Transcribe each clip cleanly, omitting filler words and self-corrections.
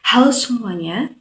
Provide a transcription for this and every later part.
Halo semuanya,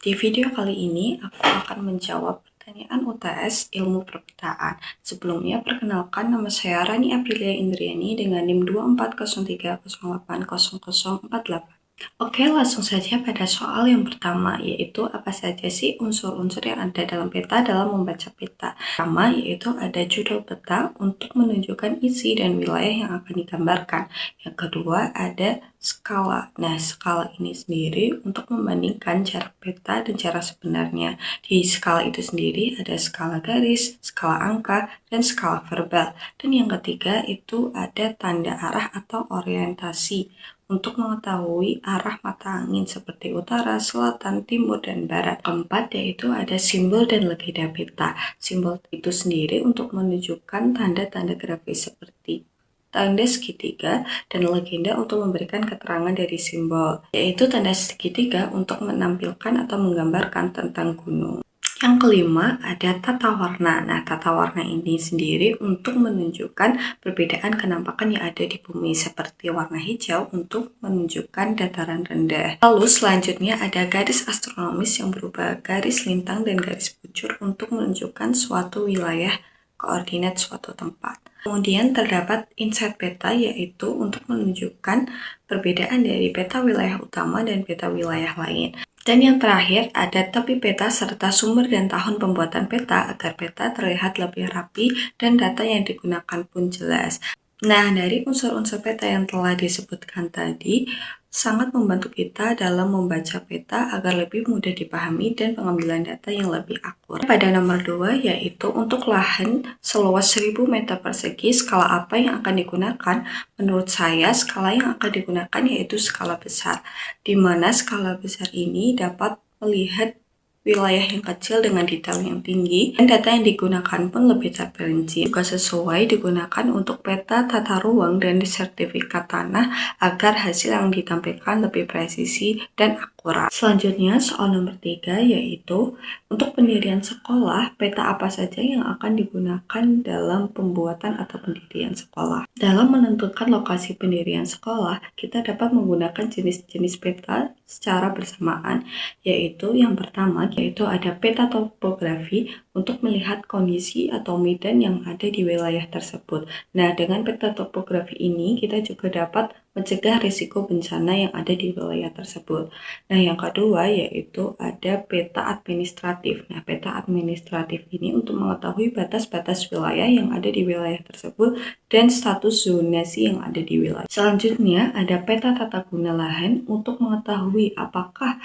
di video kali ini aku akan menjawab pertanyaan UTS Ilmu Perpetaan. Sebelumnya, perkenalkan nama saya Rani Aprilia Indriani dengan NIM 2403080048. Oke, langsung saja pada soal yang pertama, yaitu apa saja sih unsur-unsur yang ada dalam peta dalam membaca peta. Pertama, yaitu ada judul peta untuk menunjukkan isi dan wilayah yang akan digambarkan. Yang kedua, ada skala. Nah, skala ini sendiri untuk membandingkan jarak peta dan jarak sebenarnya. Di skala itu sendiri ada skala garis, skala angka, dan skala verbal. Dan yang ketiga itu ada tanda arah atau orientasi untuk mengetahui arah mata angin seperti utara, selatan, timur, dan barat. Keempat yaitu ada simbol dan legenda peta. Simbol itu sendiri untuk menunjukkan tanda-tanda grafis seperti tanda segitiga dan legenda untuk memberikan keterangan dari simbol, yaitu tanda segitiga untuk menampilkan atau menggambarkan tentang gunung. Yang kelima ada tata warna. Nah, tata warna ini sendiri untuk menunjukkan perbedaan kenampakan yang ada di bumi seperti warna hijau untuk menunjukkan dataran rendah. Lalu selanjutnya ada garis astronomis yang berupa garis lintang dan garis bujur untuk menunjukkan suatu wilayah koordinat suatu tempat. Kemudian terdapat inset peta yaitu untuk menunjukkan perbedaan dari peta wilayah utama dan peta wilayah lain. Dan yang terakhir ada tepi peta serta sumber dan tahun pembuatan peta agar peta terlihat lebih rapi dan data yang digunakan pun jelas. Nah, dari unsur-unsur peta yang telah disebutkan tadi, sangat membantu kita dalam membaca peta agar lebih mudah dipahami dan pengambilan data yang lebih akurat. Pada nomor 2, yaitu untuk lahan seluas 1000 meter persegi, skala apa yang akan digunakan? Menurut saya, skala yang akan digunakan yaitu skala besar, di mana skala besar ini dapat melihat wilayah yang kecil dengan detail yang tinggi, dan data yang digunakan pun lebih terperinci. Juga sesuai digunakan untuk peta tata ruang dan sertifikat tanah agar hasil yang ditampilkan lebih presisi dan akurat. Selanjutnya, soal nomor 3 yaitu untuk pendirian sekolah, peta apa saja yang akan digunakan dalam pembuatan atau pendirian sekolah. Dalam menentukan lokasi pendirian sekolah, kita dapat menggunakan jenis-jenis peta secara bersamaan, yaitu yang pertama yaitu ada peta topografi untuk melihat kondisi atau medan yang ada di wilayah tersebut. Nah, dengan peta topografi ini kita juga dapat mencegah risiko bencana yang ada di wilayah tersebut. Nah, yang kedua yaitu ada peta administratif. Nah, peta administratif ini untuk mengetahui batas-batas wilayah yang ada di wilayah tersebut dan status zonasi yang ada di wilayah. Selanjutnya ada peta tata guna lahan untuk mengetahui apakah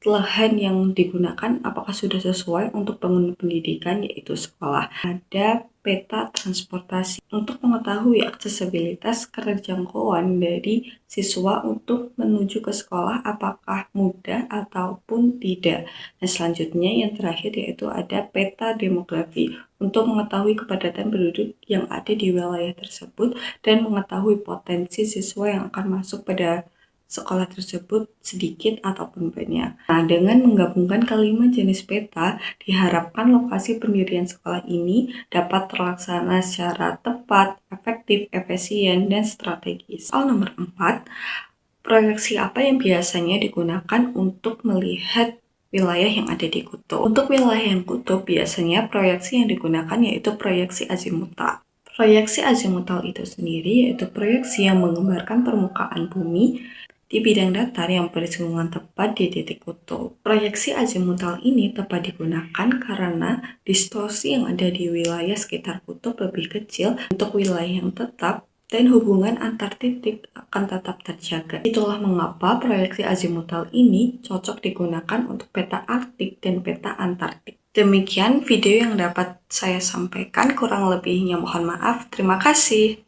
lahan yang digunakan apakah sudah sesuai untuk bangunan pendidikan yaitu sekolah. Ada peta transportasi untuk mengetahui aksesibilitas keterjangkauan dari siswa untuk menuju ke sekolah apakah mudah ataupun tidak. Nah, selanjutnya yang terakhir yaitu ada peta demografi untuk mengetahui kepadatan penduduk yang ada di wilayah tersebut dan mengetahui potensi siswa yang akan masuk pada sekolah tersebut sedikit ataupun banyak. Nah, dengan menggabungkan kelima jenis peta, diharapkan lokasi pendirian sekolah ini dapat terlaksana secara tepat, efektif, efisien, dan strategis. Soal nomor 4, proyeksi apa yang biasanya digunakan untuk melihat wilayah yang ada di kutub? Untuk wilayah yang kutub, biasanya proyeksi yang digunakan yaitu proyeksi azimutal. Proyeksi azimutal itu sendiri yaitu proyeksi yang menggambarkan permukaan bumi di bidang datar yang bersinggungan tepat di titik kutub. Proyeksi azimutal ini tepat digunakan karena distorsi yang ada di wilayah sekitar kutub lebih kecil untuk wilayah yang tetap dan hubungan antar titik akan tetap terjaga. Itulah mengapa proyeksi azimutal ini cocok digunakan untuk peta Arktik dan peta Antartik. Demikian video yang dapat saya sampaikan, kurang lebihnya mohon maaf. Terima kasih.